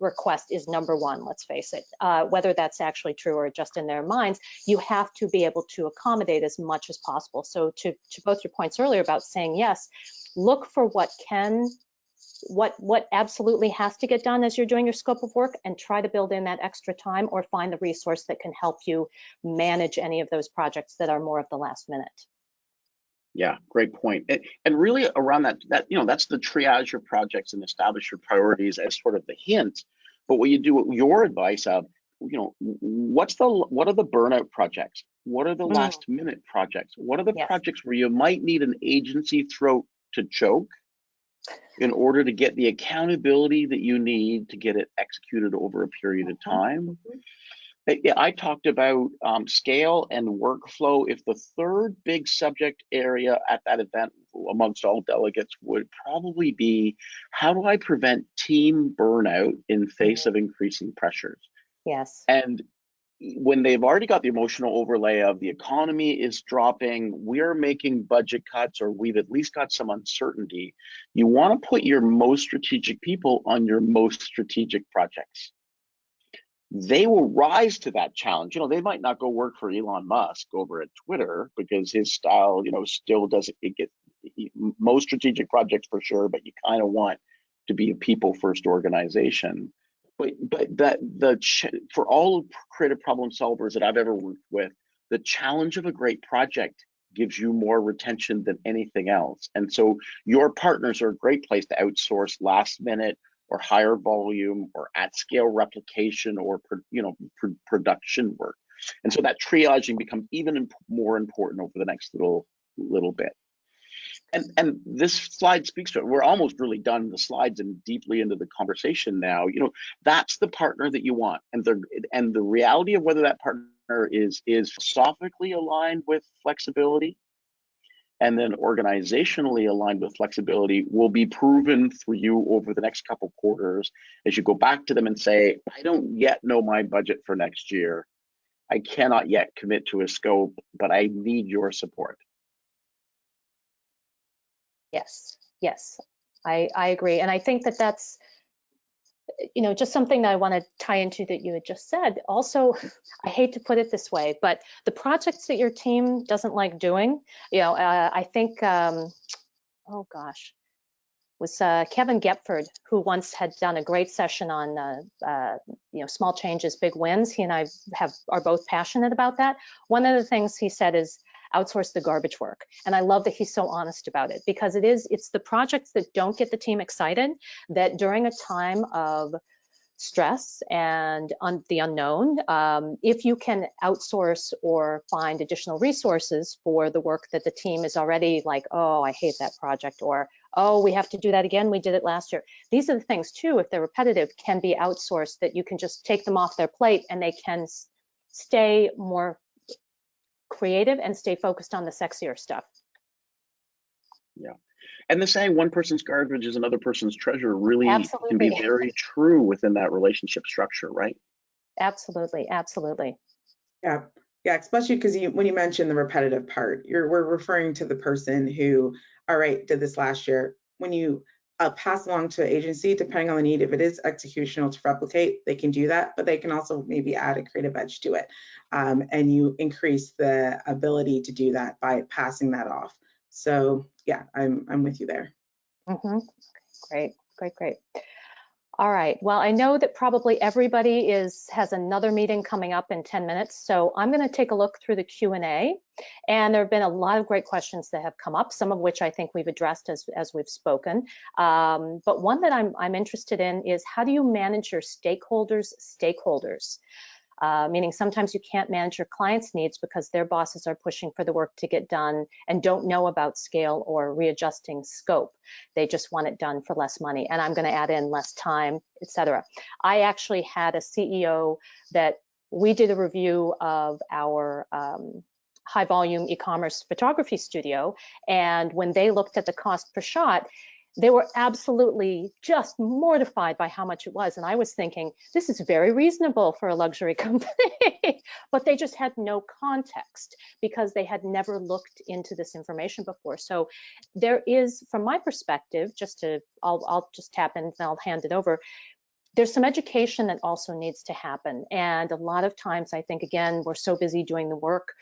request is number one, let's face it, whether that's actually true or just in their minds, you have to be able to accommodate as much as possible. So to both your points earlier about saying yes, look for what absolutely has to get done as you're doing your scope of work and try to build in that extra time or find the resource that can help you manage any of those projects that are more of the last minute. Yeah, great point. And really around that, you know, that's the triage your projects and establish your priorities as sort of the hint. But what you do, your advice of, you know, what are the burnout projects? What are the last minute projects? What are the projects where you might need an agency throat to choke in order to get the accountability that you need to get it executed over a period of time? I talked about scale and workflow. If the third big subject area at that event amongst all delegates would probably be, how do I prevent team burnout in face of increasing pressures? Yes. And when they've already got the emotional overlay of the economy is dropping, we're making budget cuts, or we've at least got some uncertainty, you want to put your most strategic people on your most strategic projects. They will rise to that challenge. You know, they might not go work for Elon Musk over at Twitter because his style, you know, still doesn't, most strategic projects for sure, but you kind of want to be a people-first organization. But for all creative problem solvers that I've ever worked with, the challenge of a great project gives you more retention than anything else. And so your partners are a great place to outsource last minute or higher volume or at scale replication or production work. And so that triaging becomes even more important over the next little bit. And this slide speaks to it. We're almost really done the slides and deeply into the conversation now. That's the partner that you want, and the reality of whether that partner is philosophically aligned with flexibility and then organizationally aligned with flexibility will be proven for you over the next couple quarters as you go back to them and say, I don't yet know my budget for next year. I cannot yet commit to a scope, but I need your support. Yes, I agree. And I think that that's, just something that I want to tie into that you had just said. Also, I hate to put it this way, but the projects that your team doesn't like doing, I think, oh gosh, was Kevin Gepford, who once had done a great session on, small changes, big wins. He and I are both passionate about that. One of the things he said is outsource the garbage work. And I love that he's so honest about it, because it's the projects that don't get the team excited that during a time of stress and the unknown, if you can outsource or find additional resources for the work that the team is already like, oh, I hate that project, or, oh, we have to do that again, we did it last year. These are the things too, if they're repetitive, can be outsourced, that you can just take them off their plate and they can stay more creative and stay focused on the sexier stuff. Yeah. And the saying one person's garbage is another person's treasure really Absolutely. can be very true within that relationship structure, right? Absolutely. Yeah, especially because when you mention the repetitive part, we're referring to the person who, all right, did this last year. When you pass along to an agency, depending on the need, if it is executional to replicate, they can do that, but they can also maybe add a creative edge to it. And you increase the ability to do that by passing that off. So yeah, I'm with you there. Mm-hmm. Great. All right, well, I know that probably everybody has another meeting coming up in 10 minutes, so I'm going to take a look through the Q&A, and there have been a lot of great questions that have come up, some of which I think we've addressed as we've spoken. But one that I'm interested in is, how do you manage your stakeholders' stakeholders? Meaning sometimes you can't manage your clients' needs because their bosses are pushing for the work to get done and don't know about scale or readjusting scope. They just want it done for less money, and I'm going to add in less time, etc. I actually had a CEO that we did a review of our high volume e-commerce photography studio, and when they looked at the cost per shot, they were absolutely just mortified by how much it was. And I was thinking, this is very reasonable for a luxury company, but they just had no context because they had never looked into this information before. So there is, from my perspective, I'll just tap in and I'll hand it over. There's some education that also needs to happen. And a lot of times, I think, again, we're so busy doing the work,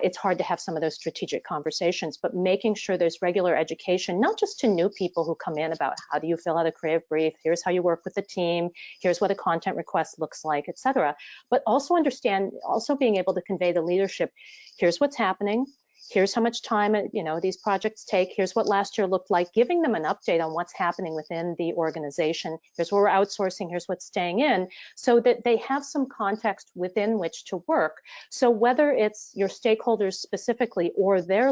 it's hard to have some of those strategic conversations, but making sure there's regular education, not just to new people who come in about how do you fill out a creative brief, here's how you work with the team, here's what a content request looks like, etc. But also being able to convey the leadership, here's what's happening, here's how much time these projects take, here's what last year looked like, giving them an update on what's happening within the organization, here's where we're outsourcing, here's what's staying in, so that they have some context within which to work. So whether it's your stakeholders specifically or their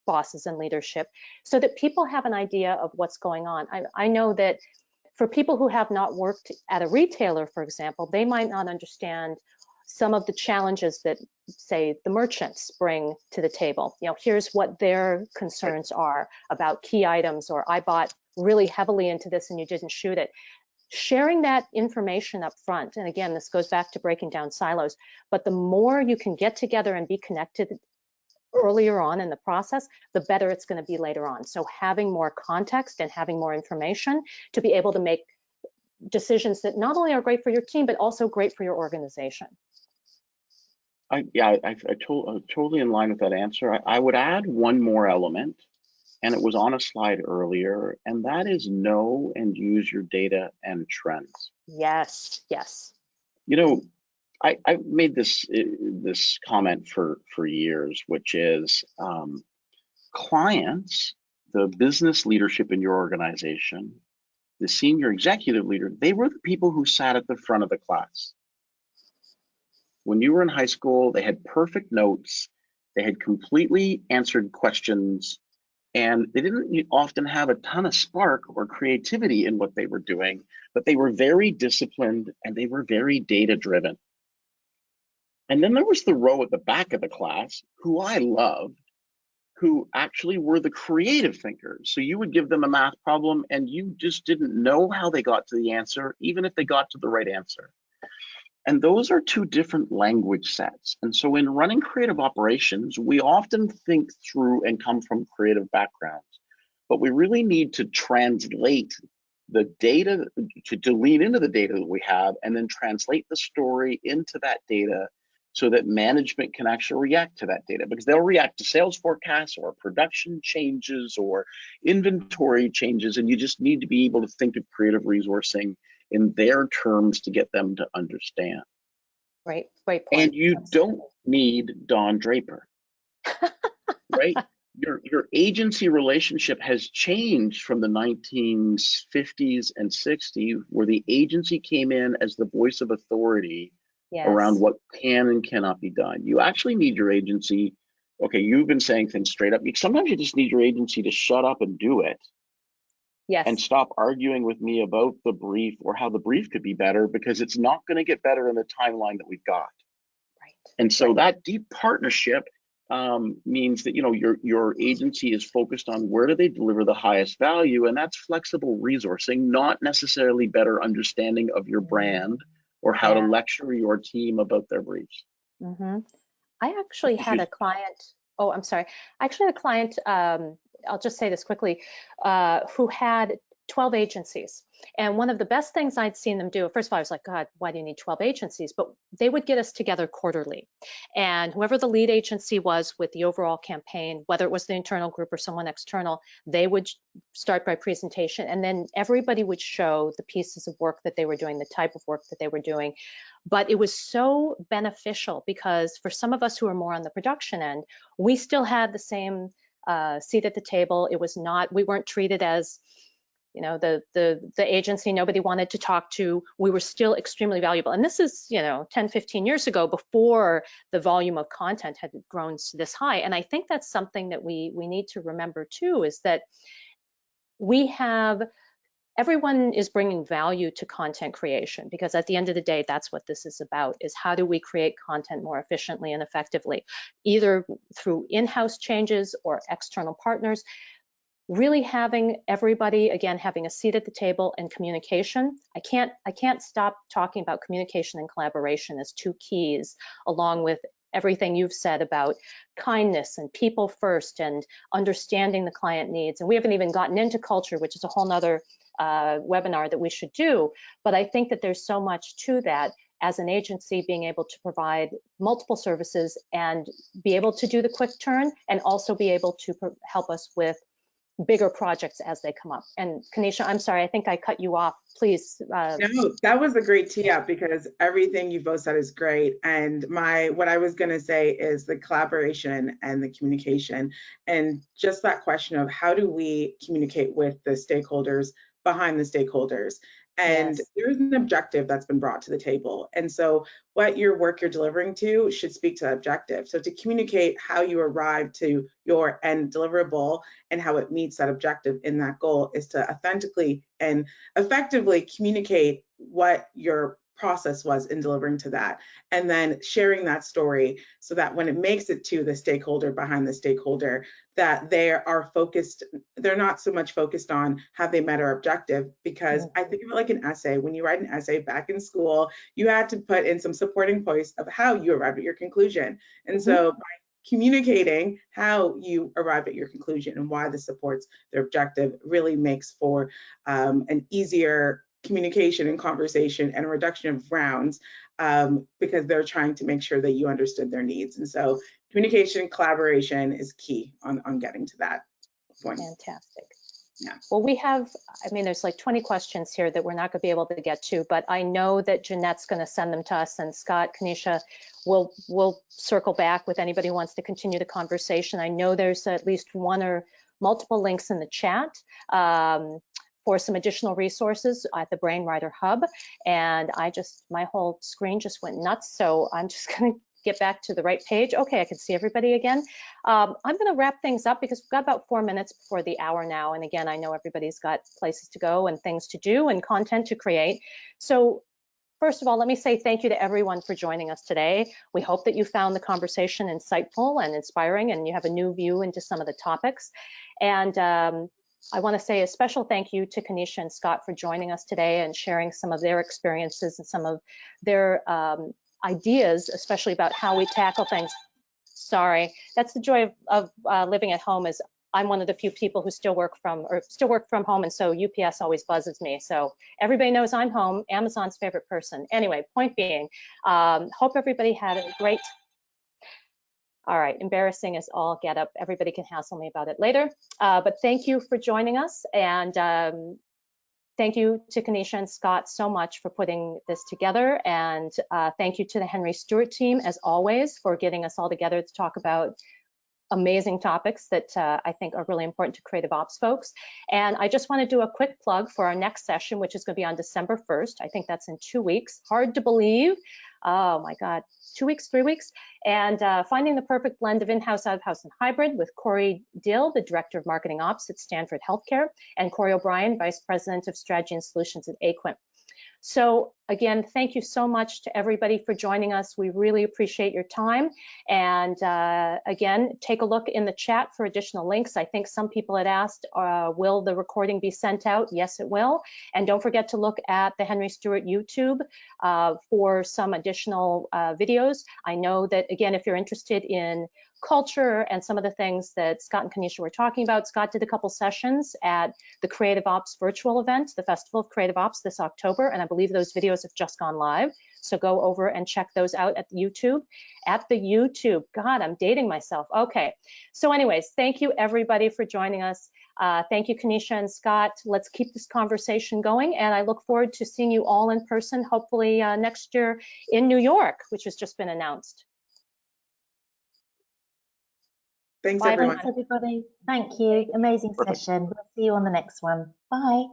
bosses and leadership, so that people have an idea of what's going on. I know that for people who have not worked at a retailer, for example, they might not understand some of the challenges that, say, the merchants bring to the table. Here's what their concerns are about key items, or I bought really heavily into this and you didn't shoot it. Sharing that information up front, and again, this goes back to breaking down silos, but the more you can get together and be connected earlier on in the process, the better it's going to be later on. So having more context and having more information to be able to make decisions that not only are great for your team, but also great for your organization. I'm totally in line with that answer. I would add one more element, and it was on a slide earlier, and that is know and use your data and trends. Yes, yes. You know, I made this comment for years, which is clients, the business leadership in your organization, the senior executive leader, they were the people who sat at the front of the class. When you were in high school, they had perfect notes, they had completely answered questions, and they didn't often have a ton of spark or creativity in what they were doing, but they were very disciplined and they were very data driven. And then there was the row at the back of the class, who I loved, who actually were the creative thinkers. So you would give them a math problem and you just didn't know how they got to the answer, even if they got to the right answer. And those are two different language sets. And so in running creative operations, we often think through and come from creative backgrounds, but we really need to translate the data, to lean into the data that we have, and then translate the story into that data so that management can actually react to that data, because they'll react to sales forecasts or production changes or inventory changes, and you just need to be able to think of creative resourcing in their terms to get them to understand. Right, great point. And you don't need Don Draper, right? Your agency relationship has changed from the 1950s and 60s, where the agency came in as the voice of authority around what can and cannot be done. You actually need your agency. Okay, you've been saying things straight up. Sometimes you just need your agency to shut up and do it. Yes. And stop arguing with me about the brief or how the brief could be better, because it's not going to get better in the timeline that we've got. Right. And so that deep partnership means that, you know, your agency is focused on where do they deliver the highest value, and that's flexible resourcing, not necessarily better understanding of your brand or how to lecture your team about their briefs. Mm-hmm. I actually had a client. Oh, I'm sorry. I actually had a client. I'll just say this quickly, who had 12 agencies. And one of the best things I'd seen them do, first of all, I was like, God, why do you need 12 agencies? But they would get us together quarterly. And whoever the lead agency was with the overall campaign, whether it was the internal group or someone external, they would start by presentation. And then everybody would show the pieces of work that they were doing, the type of work that they were doing. But it was so beneficial because for some of us who are more on the production end, we still had the same seat at the table. It was not, we weren't treated as, you know, the agency nobody wanted to talk to. We were still extremely valuable. And this is, you know, 10, 15 years ago, before the volume of content had grown this high. And I think that's something that we need to remember too, is that everyone is bringing value to content creation, because at the end of the day, that's what this is about, is how do we create content more efficiently and effectively, either through in-house changes or external partners. Really having everybody, again, having a seat at the table, and communication. I can't stop talking about communication and collaboration as two keys, along with everything you've said about kindness and people first and understanding the client needs. And we haven't even gotten into culture, which is a whole nother webinar that we should do. But I think that there's so much to that, as an agency being able to provide multiple services and be able to do the quick turn, and also be able to help us with bigger projects as they come up. And Kaneesha, I'm sorry, I think I cut you off. Please. No, that was a great tee up, because everything you both said is great. And what I was going to say is the collaboration and the communication, and just that question of how do we communicate with the stakeholders behind the stakeholders. And there's an objective that's been brought to the table. And so what your work you're delivering to should speak to that objective. So to communicate how you arrive to your end deliverable and how it meets that objective in that goal is to authentically and effectively communicate what your process was in delivering to that, and then sharing that story so that when it makes it to the stakeholder behind the stakeholder, that they are focused, they're not so much focused on have they met our objective, because I think of it like an essay. When you write an essay back in school, you had to put in some supporting points of how you arrived at your conclusion. And so by communicating how you arrive at your conclusion and why this supports their objective really makes for an easier communication and conversation and a reduction of rounds, because they're trying to make sure that you understood their needs. And so communication, collaboration is key on getting to that. point. Fantastic. Yeah. Well, we have, I mean, there's like 20 questions here that we're not going to be able to get to, but I know that Jeanette's going to send them to us, and Scott, Kaneesha will circle back with anybody who wants to continue the conversation. I know there's at least one or multiple links in the chat for some additional resources at the Brainrider Hub, and my whole screen just went nuts, so I'm just going to get back to the right page. Okay, I can see everybody again. I'm going to wrap things up because we've got about 4 minutes before the hour now. And again, I know everybody's got places to go and things to do and content to create. So first of all, let me say thank you to everyone for joining us today. We hope that you found the conversation insightful and inspiring, and you have a new view into some of the topics. And I want to say a special thank you to Kaneesha and Scott for joining us today and sharing some of their experiences and some of their ideas, especially about how we tackle things. Sorry, that's the joy of living at home, is I'm one of the few people who still work from home, and so UPS always buzzes me. So everybody knows I'm home, Amazon's favorite person. Anyway, point being, hope everybody had a great, all right, embarrassing as all get up. Everybody can hassle me about it later. But thank you for joining us, and thank you to Kaneesha and Scott so much for putting this together, and thank you to the Henry Stewart team, as always, for getting us all together to talk about amazing topics that I think are really important to creative ops folks. And I just want to do a quick plug for our next session, which is going to be on December 1st. I think that's in 2 weeks. Hard to believe. Oh my God, 2 weeks, 3 weeks. And finding the perfect blend of in-house, out-of-house, and hybrid with Corey Dill, the Director of Marketing Ops at Stanford Healthcare, and Corey O'Brien, Vice President of Strategy and Solutions at Aquint. So again, thank you so much to everybody for joining us. We really appreciate your time. And again, take a look in the chat for additional links. I think some people had asked, will the recording be sent out? Yes, it will. And don't forget to look at the Henry Stewart YouTube for some additional videos. I know that, again, if you're interested in culture and some of the things that Scott and Kaneesha were talking about, Scott did a couple sessions at the Creative Ops virtual event, the Festival of Creative Ops, this October, and I believe those videos have just gone live. So go over and check those out at the YouTube. At the YouTube, God, I'm dating myself. Okay, so anyways, thank you everybody for joining us. Thank you, Kaneesha and Scott. Let's keep this conversation going, and I look forward to seeing you all in person, hopefully next year in New York, which has just been announced. Thanks, Bye, everyone. Thanks, everybody. Thank you. Amazing session. We'll see you on the next one. Bye.